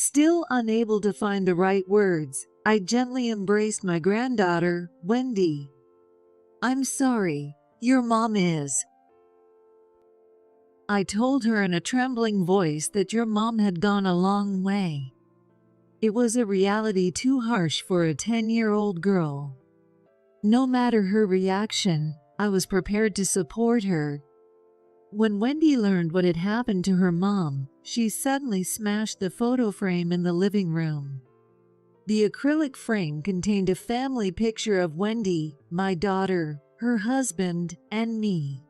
Still unable to find the right words, I gently embraced my granddaughter, Wendy. "I'm sorry, your mom is." I told her in a trembling voice that your mom had gone a long way. It was a reality too harsh for a 10-year-old girl. No matter her reaction, I was prepared to support her. When Wendy learned what had happened to her mom, she suddenly smashed the photo frame in the living room. The acrylic frame contained a family picture of Wendy, my daughter, her husband, and me.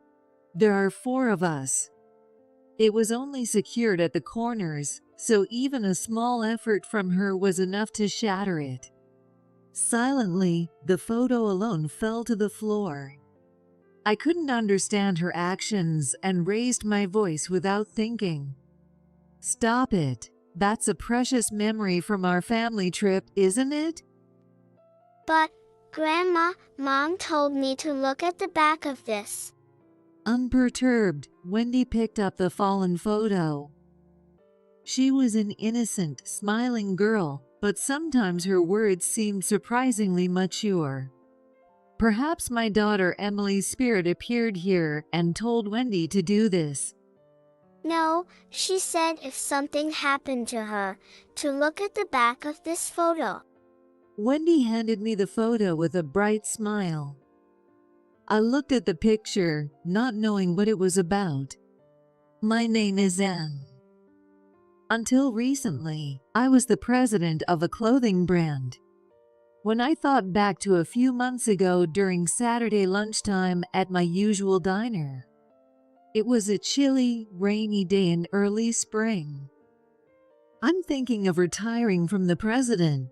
There are 4 of us. It was only secured at the corners, so even a small effort from her was enough to shatter it. Silently, the photo alone fell to the floor. I couldn't understand her actions and raised my voice without thinking. "Stop it. That's a precious memory from our family trip, isn't it?" But, Grandma, Mom told me to look at the back of this. Unperturbed, Wendy picked up the fallen photo. She was an innocent, smiling girl, but sometimes her words seemed surprisingly mature. Perhaps my daughter Emily's spirit appeared here and told Wendy to do this. No, she said if something happened to her, to look at the back of this photo. Wendy handed me the photo with a bright smile. I looked at the picture, not knowing what it was about. My name is Anne. Until recently, I was the president of a clothing brand. When I thought back to a few months ago during Saturday lunchtime at my usual diner, it was a chilly, rainy day in early spring. I'm thinking of retiring from the president.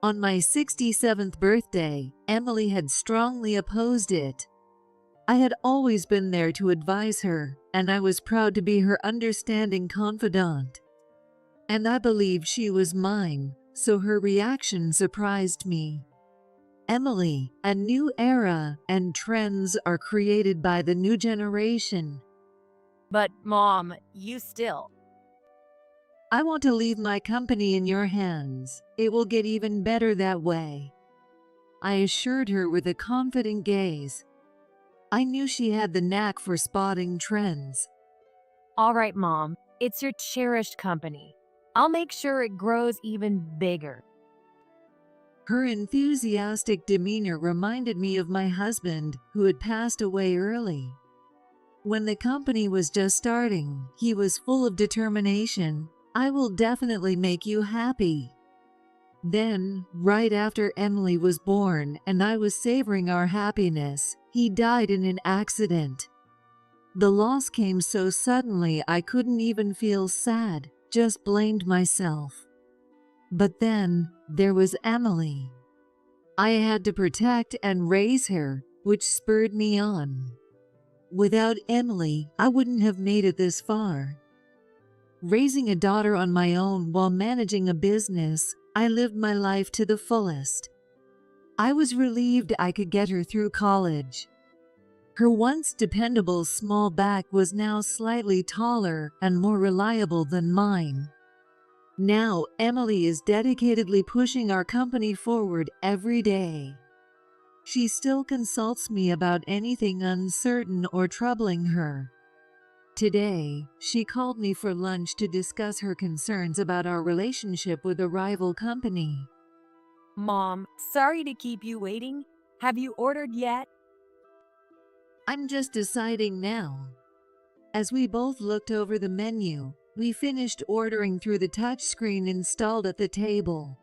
On my 67th birthday, Emily had strongly opposed it. I had always been there to advise her, and I was proud to be her understanding confidant. And I believed she was mine, so her reaction surprised me. Emily, a new era and trends are created by the new generation. But, Mom, you still. I want to leave my company in your hands. It will get even better that way, I assured her with a confident gaze. I knew she had the knack for spotting trends. All right, Mom, it's your cherished company. I'll make sure it grows even bigger. Her enthusiastic demeanor reminded me of my husband, who had passed away early. When the company was just starting, he was full of determination. "I will definitely make you happy." Then, right after Emily was born and I was savoring our happiness, he died in an accident. The loss came so suddenly I couldn't even feel sad, just blamed myself. But then, there was Emily. I had to protect and raise her, which spurred me on. Without Emily, I wouldn't have made it this far. Raising a daughter on my own while managing a business, I lived my life to the fullest. I was relieved I could get her through college. Her once dependable small back was now slightly taller and more reliable than mine. Now, Emily is dedicatedly pushing our company forward every day. She still consults me about anything uncertain or troubling her. Today, she called me for lunch to discuss her concerns about our relationship with a rival company. Mom, sorry to keep you waiting. Have you ordered yet? I'm just deciding now. As we both looked over the menu, we finished ordering through the touchscreen installed at the table.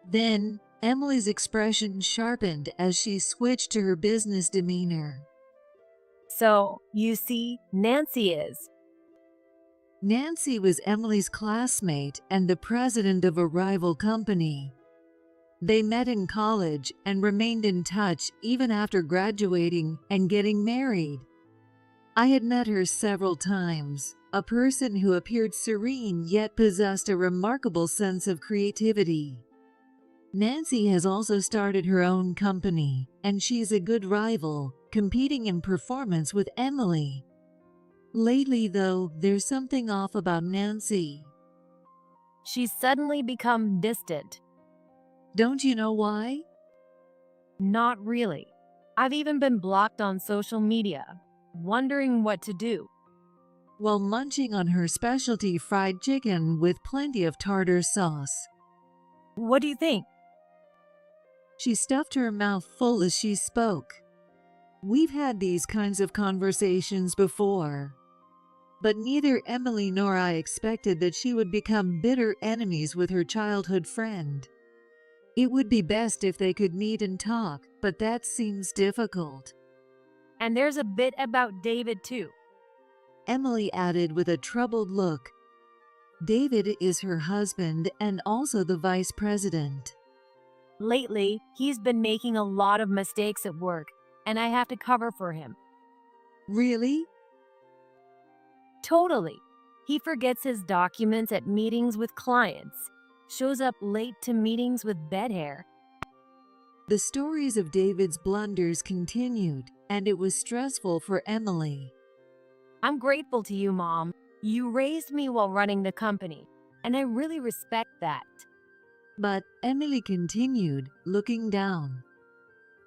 Then, Emily's expression sharpened as she switched to her business demeanor. So, you see, Nancy is. Nancy was Emily's classmate and the president of a rival company. They met in college and remained in touch even after graduating and getting married. I had met her several times, a person who appeared serene yet possessed a remarkable sense of creativity. Nancy has also started her own company, and she's a good rival, competing in performance with Emily. Lately, though, there's something off about Nancy. She's suddenly become distant. Don't you know why? Not really. I've even been blocked on social media, wondering what to do. While munching on her specialty fried chicken with plenty of tartar sauce. What do you think? She stuffed her mouth full as she spoke. We've had these kinds of conversations before. But neither Emily nor I expected that she would become bitter enemies with her childhood friend. It would be best if they could meet and talk, but that seems difficult. And there's a bit about David too. Emily added with a troubled look. David is her husband and also the vice president. Lately, he's been making a lot of mistakes at work, and I have to cover for him. Really? Totally. He forgets his documents at meetings with clients, shows up late to meetings with bed hair. The stories of David's blunders continued, and it was stressful for Emily. I'm grateful to you, Mom. You raised me while running the company, and I really respect that. But Emily continued, looking down.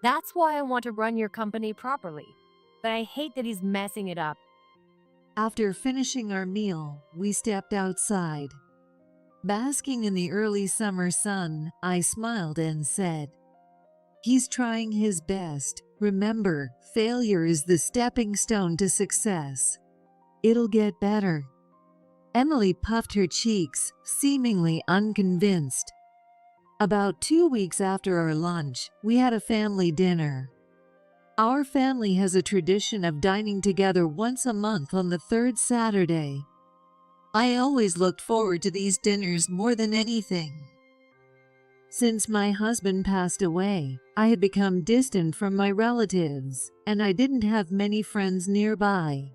That's why I want to run your company properly, but I hate that he's messing it up. After finishing our meal, we stepped outside. Basking in the early summer sun, I smiled and said, "He's trying his best. Remember, failure is the stepping stone to success. It'll get better." Emily puffed her cheeks, seemingly unconvinced. About 2 weeks after our lunch, we had a family dinner. Our family has a tradition of dining together once a month on the third Saturday. I always looked forward to these dinners more than anything. Since my husband passed away, I had become distant from my relatives, and I didn't have many friends nearby.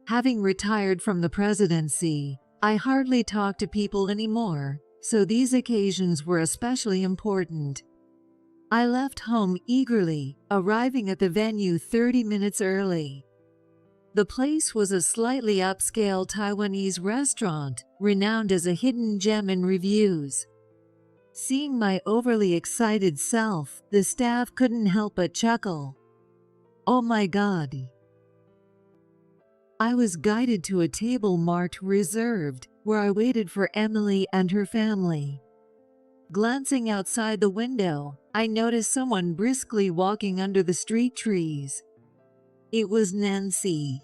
Having retired from the presidency, I hardly talked to people anymore, so these occasions were especially important. I left home eagerly, arriving at the venue 30 minutes early. The place was a slightly upscale Taiwanese restaurant, renowned as a hidden gem in reviews. Seeing my overly excited self, the staff couldn't help but chuckle. "Oh my God." I was guided to a table marked reserved, where I waited for Emily and her family. Glancing outside the window, I noticed someone briskly walking under the street trees. It was Nancy.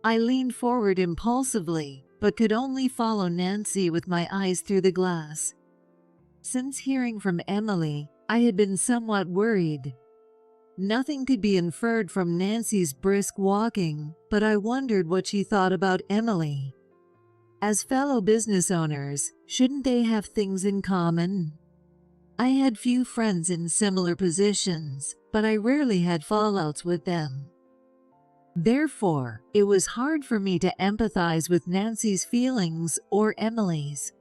I leaned forward impulsively, but could only follow Nancy with my eyes through the glass. Since hearing from Emily, I had been somewhat worried. Nothing could be inferred from Nancy's brisk walking, but I wondered what she thought about Emily. As fellow business owners, shouldn't they have things in common? I had few friends in similar positions, but I rarely had fallouts with them. Therefore, it was hard for me to empathize with Nancy's feelings or Emily's.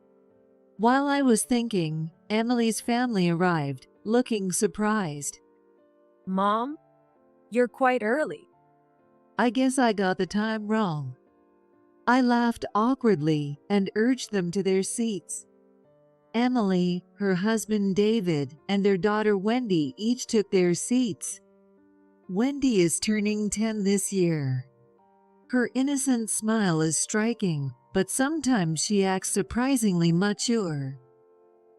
While I was thinking, Emily's family arrived, looking surprised. Mom, you're quite early. I guess I got the time wrong. I laughed awkwardly and urged them to their seats. Emily, her husband David, and their daughter Wendy each took their seats. Wendy is turning 10 this year. Her innocent smile is striking, but sometimes she acts surprisingly mature.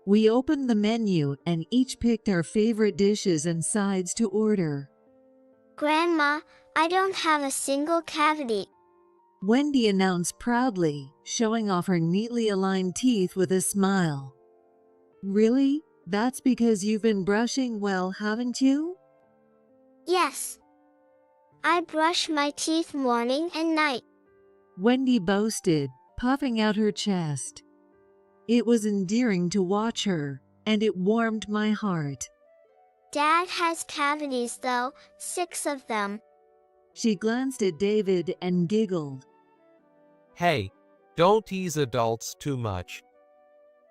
We opened the menu and each picked our favorite dishes and sides to order. Grandma, I don't have a single cavity. Wendy announced proudly, showing off her neatly aligned teeth with a smile. Really? That's because you've been brushing well, haven't you? Yes. I brush my teeth morning and night. Wendy boasted, puffing out her chest. It was endearing to watch her, and it warmed my heart. Dad has cavities though, 6 of them. She glanced at David and giggled. Hey, don't tease adults too much.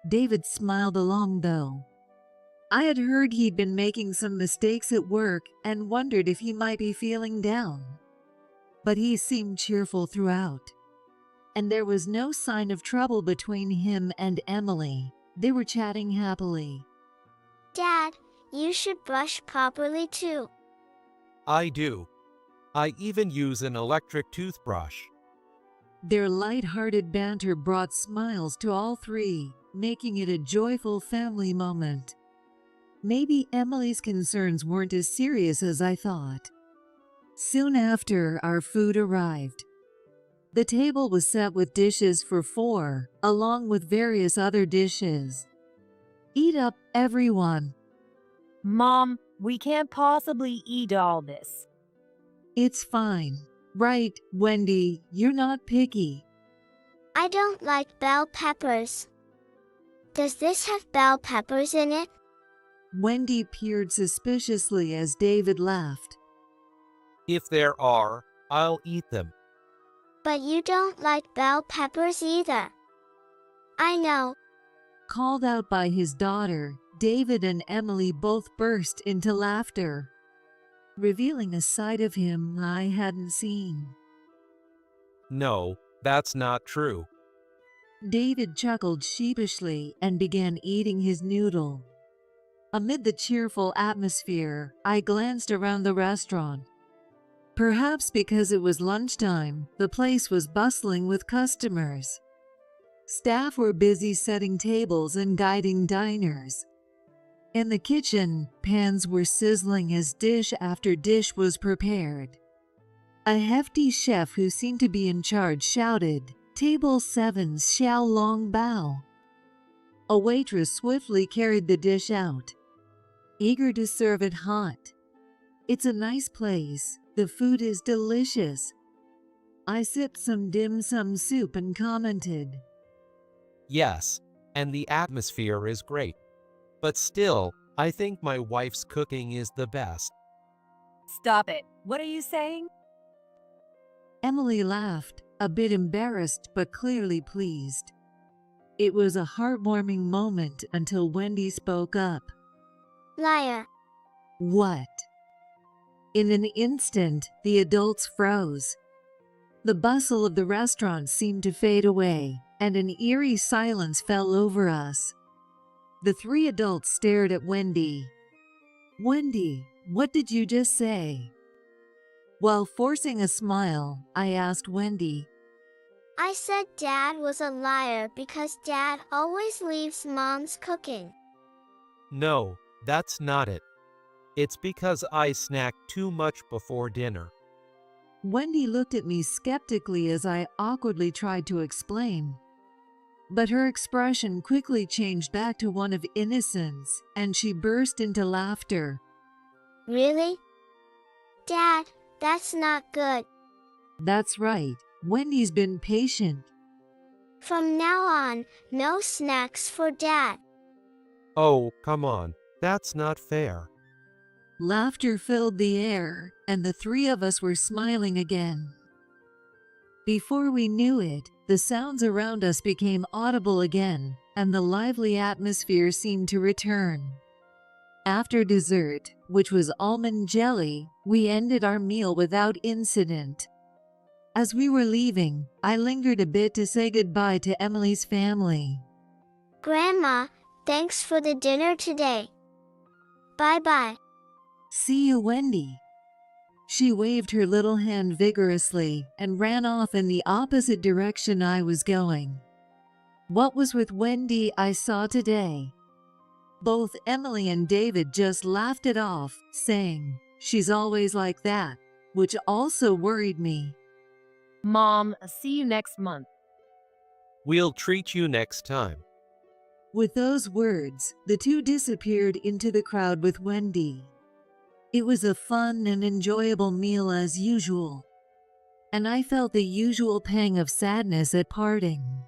David smiled along though. I had heard he'd been making some mistakes at work and wondered if he might be feeling down. But he seemed cheerful throughout. and there was no sign of trouble between him and Emily. They were chatting happily. Dad, you should brush properly too. I do. I even use an electric toothbrush. Their light-hearted banter brought smiles to all three, making it a joyful family moment. Maybe Emily's concerns weren't as serious as I thought. Soon after, our food arrived. The table was set with dishes for 4, along with various other dishes. Eat up, everyone. Mom, we can't possibly eat all this. It's fine. Right, Wendy, you're not picky. I don't like bell peppers. Does this have bell peppers in it? Wendy peered suspiciously as David laughed. If there are, I'll eat them. But you don't like bell peppers either. I know. Called out by his daughter, David and Emily both burst into laughter, revealing a side of him I hadn't seen. No, that's not true. David chuckled sheepishly and began eating his noodle. Amid the cheerful atmosphere, I glanced around the restaurant. Perhaps because it was lunchtime, the place was bustling with customers. Staff were busy setting tables and guiding diners. In the kitchen, pans were sizzling as dish after dish was prepared. A hefty chef who seemed to be in charge shouted, "Table 7, Xiao Long Bao." A waitress swiftly carried the dish out, eager to serve it hot. It's a nice place. The food is delicious. I sipped some dim sum soup and commented, Yes, and the atmosphere is great. But still, I think my wife's cooking is the best. Stop it. What are you saying? Emily laughed, a bit embarrassed but clearly pleased. It was a heartwarming moment until Wendy spoke up. Liar. What? In an instant, the adults froze. The bustle of the restaurant seemed to fade away, and an eerie silence fell over us. The 3 adults stared at Wendy. Wendy, what did you just say? While forcing a smile, I asked Wendy. I said Dad was a liar because Dad always leaves Mom's cooking. No, that's not it. It's because I snack too much before dinner. Wendy looked at me skeptically as I awkwardly tried to explain. But her expression quickly changed back to one of innocence, and she burst into laughter. Really? Dad, that's not good. That's right, Wendy's been patient. From now on, no snacks for Dad. Oh, come on, that's not fair. Laughter filled the air, and the 3 of us were smiling again. Before we knew it, the sounds around us became audible again, and the lively atmosphere seemed to return. After dessert, which was almond jelly, we ended our meal without incident. As we were leaving, I lingered a bit to say goodbye to Emily's family. Grandma, thanks for the dinner today. Bye-bye. See you, Wendy. She waved her little hand vigorously and ran off in the opposite direction I was going. What was with Wendy I saw today? Both Emily and David just laughed it off, saying, "She's always like that," which also worried me. Mom, see you next month. We'll treat you next time. With those words, the 2 disappeared into the crowd with Wendy. It was a fun and enjoyable meal as usual, and I felt the usual pang of sadness at parting.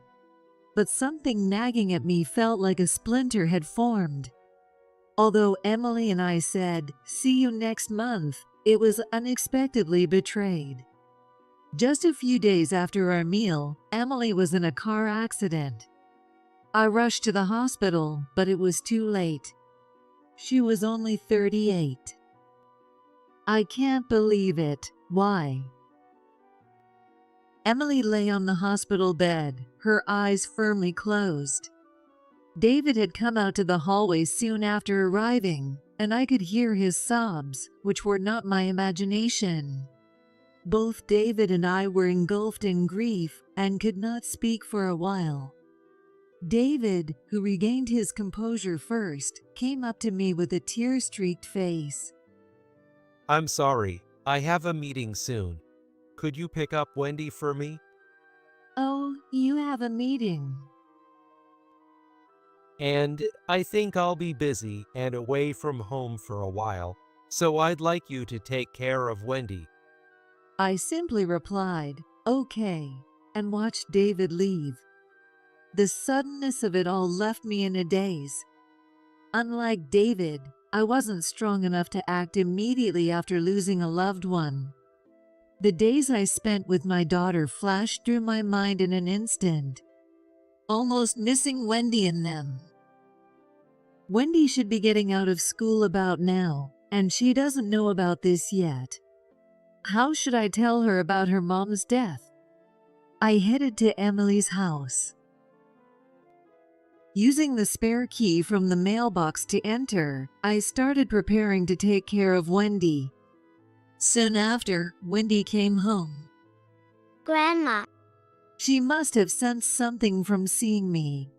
But something nagging at me felt like a splinter had formed. Although Emily and I said, "See you next month," it was unexpectedly betrayed. Just a few days after our meal, Emily was in a car accident. I rushed to the hospital, but it was too late. She was only 38. I can't believe it. Why? Emily lay on the hospital bed, her eyes firmly closed. David had come out to the hallway soon after arriving, and I could hear his sobs, which were not my imagination. Both David and I were engulfed in grief and could not speak for a while. David, who regained his composure first, came up to me with a tear-streaked face. I'm sorry, I have a meeting soon. Could you pick up Wendy for me? Oh, you have a meeting. And I think I'll be busy and away from home for a while, so I'd like you to take care of Wendy. I simply replied, okay, and watched David leave. The suddenness of it all left me in a daze. Unlike David, I wasn't strong enough to act immediately after losing a loved one. The days I spent with my daughter flashed through my mind in an instant, almost missing Wendy in them. Wendy should be getting out of school about now, and she doesn't know about this yet. How should I tell her about her mom's death? I headed to Emily's house. Using the spare key from the mailbox to enter, I started preparing to take care of Wendy. Soon after, Wendy came home. Grandma. She must have sensed something from seeing me.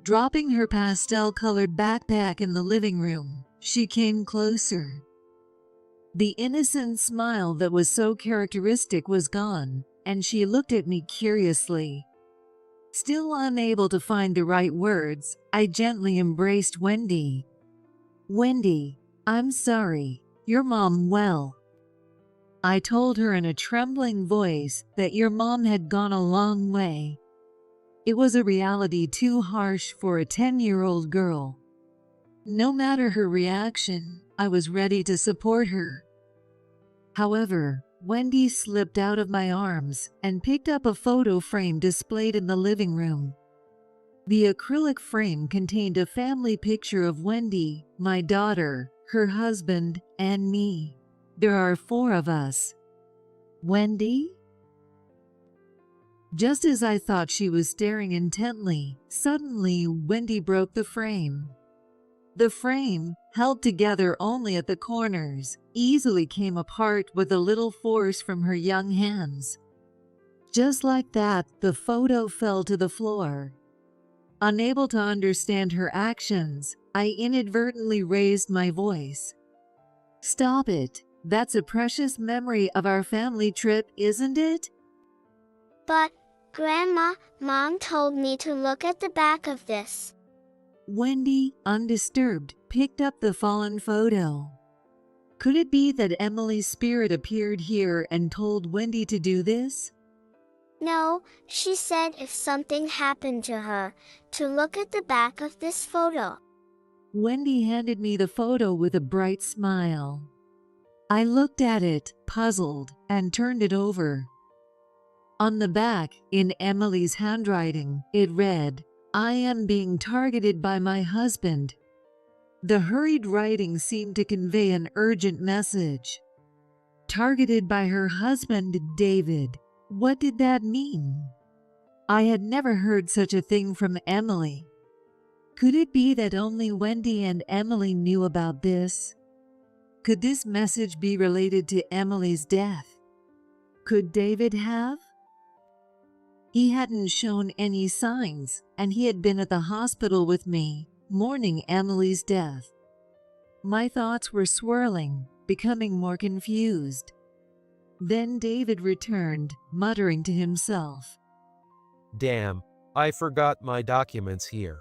Dropping her pastel-colored backpack in the living room, she came closer. The innocent smile that was so characteristic was gone, and she looked at me curiously. Still unable to find the right words, I gently embraced Wendy. Wendy, I'm sorry. Your mom, well. I told her in a trembling voice that your mom had gone a long way. It was a reality too harsh for a 10-year-old girl. No matter her reaction, I was ready to support her. However, Wendy slipped out of my arms and picked up a photo frame displayed in the living room. The acrylic frame contained a family picture of Wendy, my daughter, her husband, and me. There are 4 of us. Wendy? Just as I thought she was staring intently, suddenly Wendy broke the frame. The frame, held together only at the corners, easily came apart with a little force from her young hands. Just like that, the photo fell to the floor. Unable to understand her actions, I inadvertently raised my voice. Stop it. That's a precious memory of our family trip, isn't it? But, Grandma, Mom told me to look at the back of this. Wendy, undisturbed, picked up the fallen photo. Could it be that Emily's spirit appeared here and told Wendy to do this? No, she said if something happened to her, to look at the back of this photo. Wendy handed me the photo with a bright smile. I looked at it, puzzled, and turned it over. On the back, in Emily's handwriting, it read, I am being targeted by my husband. The hurried writing seemed to convey an urgent message. Targeted by her husband, David. What did that mean? I had never heard such a thing from Emily. Could it be that only Wendy and Emily knew about this? Could this message be related to Emily's death? Could David have? He hadn't shown any signs, and he had been at the hospital with me, mourning Emily's death. My thoughts were swirling, becoming more confused. Then David returned, muttering to himself. Damn, I forgot my documents here.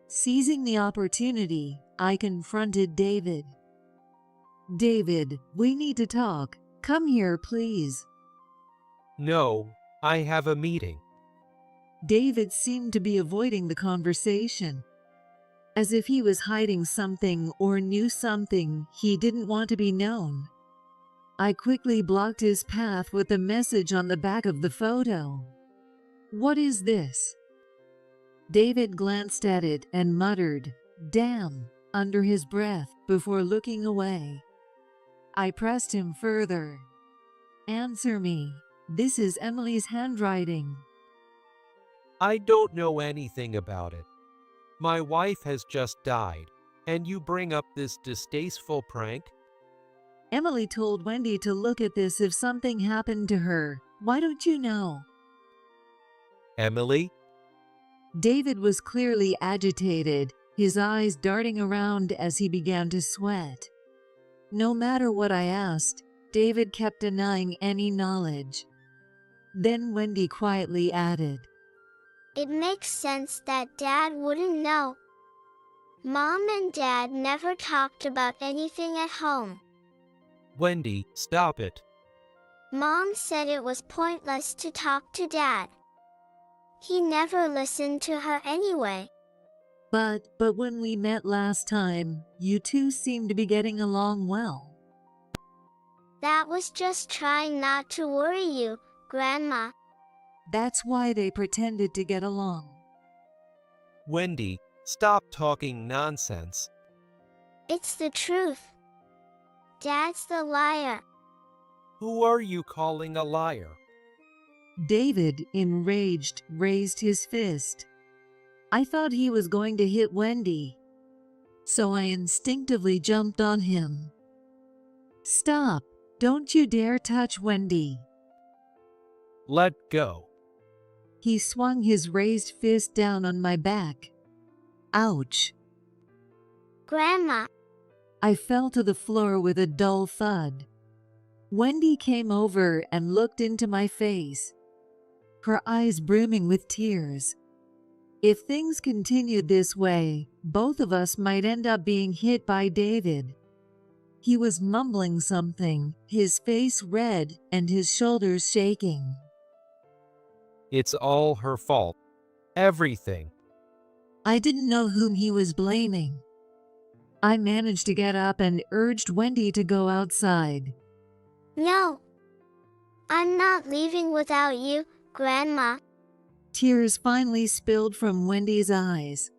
Seizing the opportunity, I confronted David. David, we need to talk. Come here, please. No, I have a meeting. David seemed to be avoiding the conversation, as if he was hiding something or knew something he didn't want to be known. I quickly blocked his path with a message on the back of the photo. What is this? David glanced at it and muttered, "Damn," under his breath before looking away. I pressed him further. Answer me. This is Emily's handwriting. I don't know anything about it. My wife has just died, and you bring up this distasteful prank? Emily told Wendy to look at this if something happened to her. Why don't you know? Emily? David was clearly agitated, his eyes darting around as he began to sweat. No matter what I asked, David kept denying any knowledge. Then Wendy quietly added, It makes sense that Dad wouldn't know. Mom and Dad never talked about anything at home. Wendy, stop it. Mom said it was pointless to talk to Dad. He never listened to her anyway. But when we met last time, you two seemed to be getting along well. That was just trying not to worry you, Grandma. That's why they pretended to get along. Wendy, stop talking nonsense. It's the truth. Dad's the liar. Who are you calling a liar? David, enraged, raised his fist. I thought he was going to hit Wendy, so I instinctively jumped on him. Stop! Don't you dare touch Wendy! Let go. He swung his raised fist down on my back. Ouch! Grandma, I fell to the floor with a dull thud. Wendy came over and looked into my face, her eyes brimming with tears. If things continued this way, both of us might end up being hit by David. He was mumbling something, his face red and his shoulders shaking. It's all her fault. Everything. I didn't know whom he was blaming. I managed to get up and urged Wendy to go outside. no. I'm not leaving without you, Grandma. Tears finally spilled from Wendy's eyes.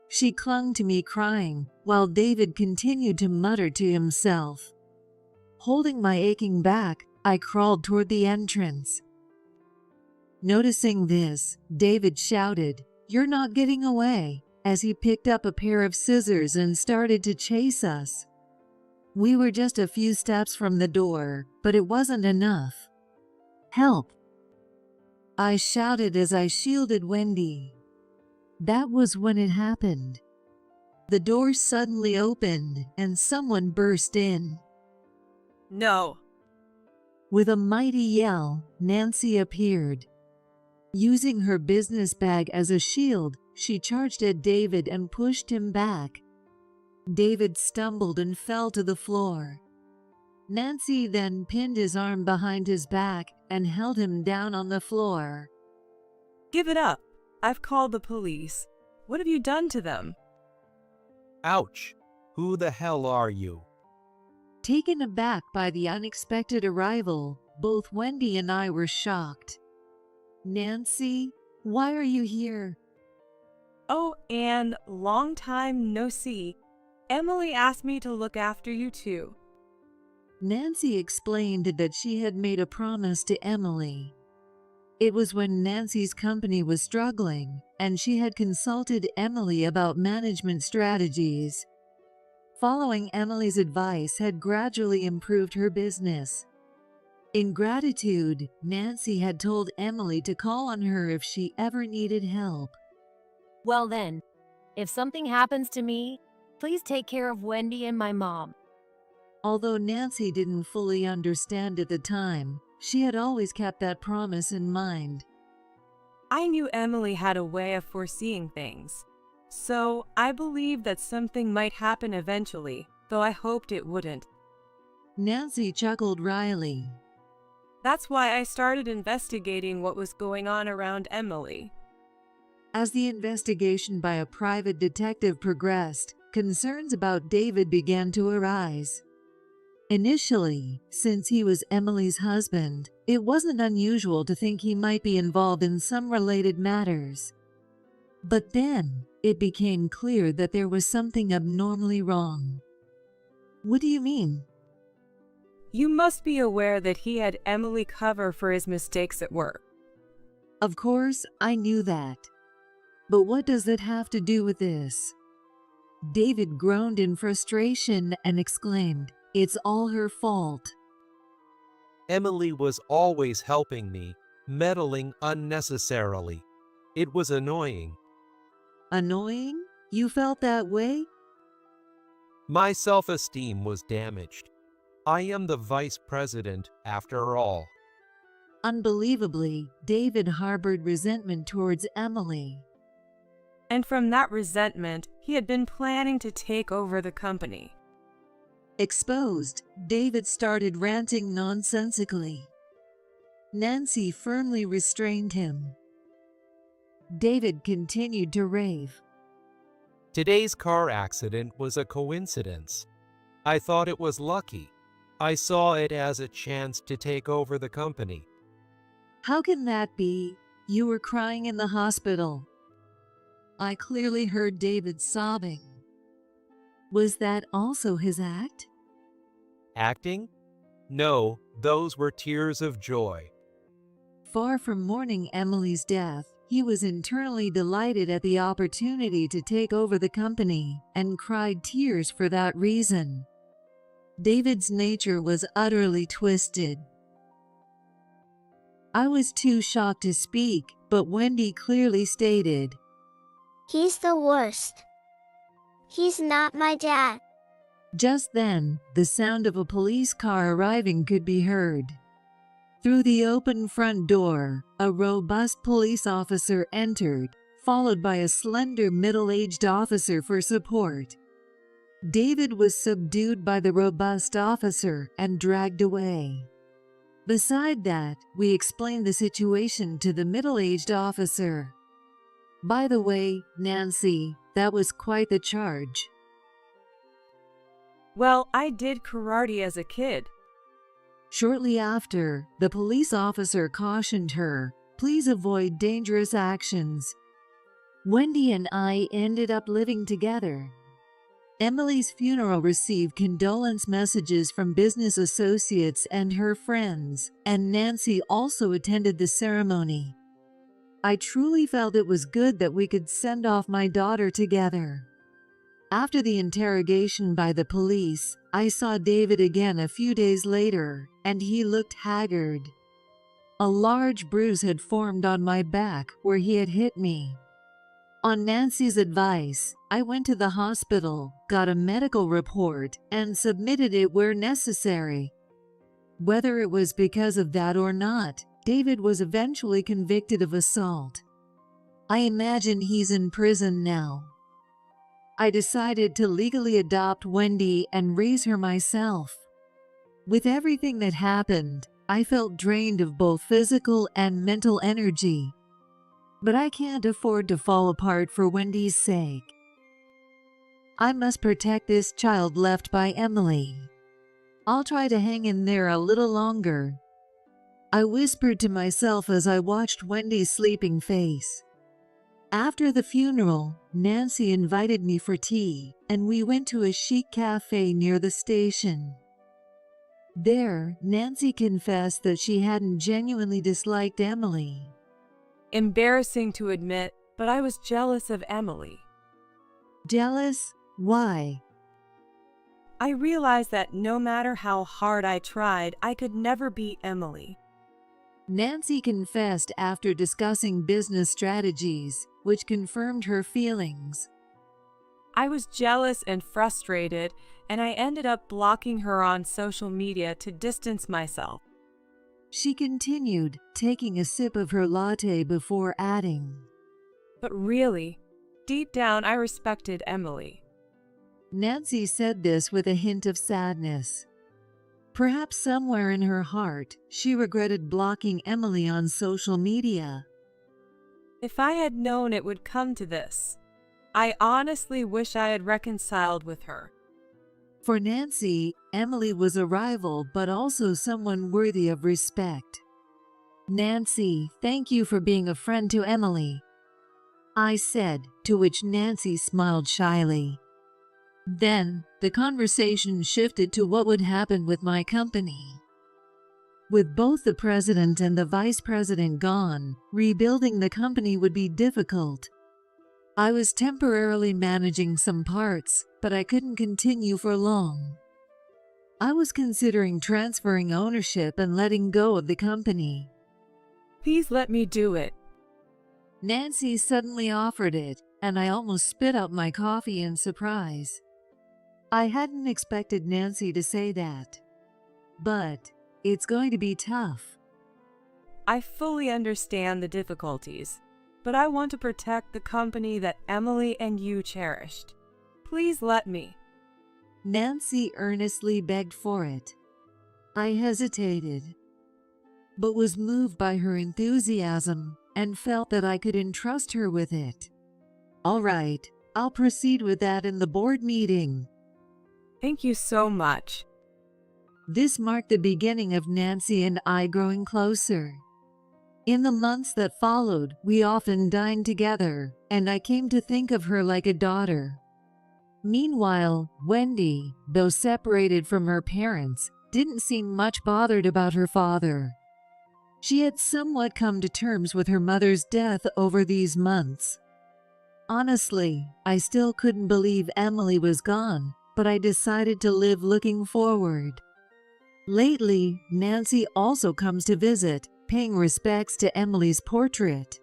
She clung to me crying, while David continued to mutter to himself. Holding my aching back, I crawled toward the entrance. Noticing this, David shouted, "You're not getting away," as he picked up a pair of scissors and started to chase us. We were just a few steps from the door, but it wasn't enough. "Help!" I shouted as I shielded Wendy. That was when it happened. The door suddenly opened and someone burst in. No. With a mighty yell, Nancy appeared. Using her business bag as a shield, she charged at David and pushed him back. David stumbled and fell to the floor. Nancy then pinned his arm behind his back and held him down on the floor. Give it up. I've called the police. What have you done to them? Ouch. Who the hell are you? Taken aback by the unexpected arrival, both Wendy and I were shocked. "Nancy, why are you here?" Oh, Anne, long time no see. Emily asked me to look after you too. Nancy explained that she had made a promise to Emily. It was when Nancy's company was struggling, and she had consulted Emily about management strategies. Following Emily's advice had gradually improved her business. In gratitude, Nancy had told Emily to call on her if she ever needed help. Well then, if something happens to me, please take care of Wendy and my mom. Although Nancy didn't fully understand at the time, she had always kept that promise in mind. I knew Emily had a way of foreseeing things. So I believed that something might happen eventually, though I hoped it wouldn't. Nancy chuckled wryly. That's why I started investigating what was going on around Emily. As the investigation by a private detective progressed, concerns about David began to arise. Initially, since he was Emily's husband, it wasn't unusual to think he might be involved in some related matters. But then, it became clear that there was something abnormally wrong. "What do you mean?" You must be aware that he had Emily cover for his mistakes at work. Of course, I knew that. But what does that have to do with this? David groaned in frustration and exclaimed, "It's all her fault." Emily was always helping me, meddling unnecessarily. It was annoying. Annoying? You felt that way? My self-esteem was damaged. I am the vice president, after all. Unbelievably, David harbored resentment towards Emily. And from that resentment, he had been planning to take over the company. Exposed, David started ranting nonsensically. Nancy firmly restrained him. David continued to rave. Today's car accident was a coincidence. I thought it was lucky. I saw it as a chance to take over the company. How can that be? You were crying in the hospital. I clearly heard David sobbing. Was that also his act? Acting? No, those were tears of joy. Far from mourning Emily's death, he was internally delighted at the opportunity to take over the company and cried tears for that reason. David's nature was utterly twisted. I was too shocked to speak, but Wendy clearly stated, He's the worst. He's not my dad. Just then, the sound of a police car arriving could be heard. Through the open front door, a robust police officer entered, followed by a slender middle-aged officer for support. David was subdued by the robust officer and dragged away. Beside that, we explained the situation to the middle-aged officer. By the way, Nancy, that was quite the charge. Well, I did karate as a kid. Shortly after, the police officer cautioned her, "Please avoid dangerous actions." Wendy and I ended up living together. Emily's funeral received condolence messages from business associates and her friends, and Nancy also attended the ceremony. I truly felt it was good that we could send off my daughter together. After the interrogation by the police, I saw David again a few days later, and he looked haggard. A large bruise had formed on my back where he had hit me. On Nancy's advice, I went to the hospital, got a medical report, and submitted it where necessary. Whether it was because of that or not, David was eventually convicted of assault. I imagine he's in prison now. I decided to legally adopt Wendy and raise her myself. With everything that happened, I felt drained of both physical and mental energy. But I can't afford to fall apart for Wendy's sake. I must protect this child left by Emily. I'll try to hang in there a little longer. I whispered to myself as I watched Wendy's sleeping face. After the funeral, Nancy invited me for tea, and we went to a chic cafe near the station. There, Nancy confessed that she hadn't genuinely disliked Emily. Embarrassing to admit, but I was jealous of Emily. Jealous? Why? I realized that no matter how hard I tried, I could never beat Emily. Nancy confessed after discussing business strategies, which confirmed her feelings. I was jealous and frustrated, and I ended up blocking her on social media to distance myself. She continued, taking a sip of her latte before adding, But really, deep down I respected Emily. Nancy said this with a hint of sadness. Perhaps somewhere in her heart, she regretted blocking Emily on social media. If I had known it would come to this, I honestly wish I had reconciled with her. For Nancy, Emily was a rival but also someone worthy of respect. Nancy, thank you for being a friend to Emily, I said, to which Nancy smiled shyly. Then, the conversation shifted to what would happen with my company. With both the president and the vice president gone, rebuilding the company would be difficult. I was temporarily managing some parts, but I couldn't continue for long. I was considering transferring ownership and letting go of the company. Please let me do it. Nancy suddenly offered it, and I almost spit out my coffee in surprise. I hadn't expected Nancy to say that. But it's going to be tough. I fully understand the difficulties, but I want to protect the company that Emily and you cherished. Please let me. Nancy earnestly begged for it. I hesitated, but was moved by her enthusiasm and felt that I could entrust her with it. All right, I'll proceed with that in the board meeting. Thank you so much. This marked the beginning of Nancy and I growing closer. In the months that followed, we often dined together, and I came to think of her like a daughter. Meanwhile, Wendy, though separated from her parents, didn't seem much bothered about her father. She had somewhat come to terms with her mother's death over these months. Honestly, I still couldn't believe Emily was gone, but I decided to live looking forward. Lately, Nancy also comes to visit, paying respects to Emily's portrait.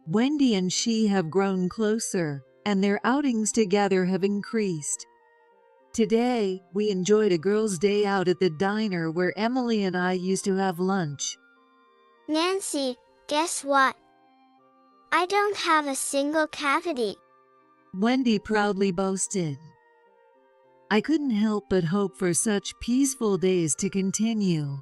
Wendy and she have grown closer, and their outings together have increased. Today, we enjoyed a girls' day out at the diner where Emily and I used to have lunch. Nancy, guess what? I don't have a single cavity. Wendy proudly boasted. I couldn't help but hope for such peaceful days to continue.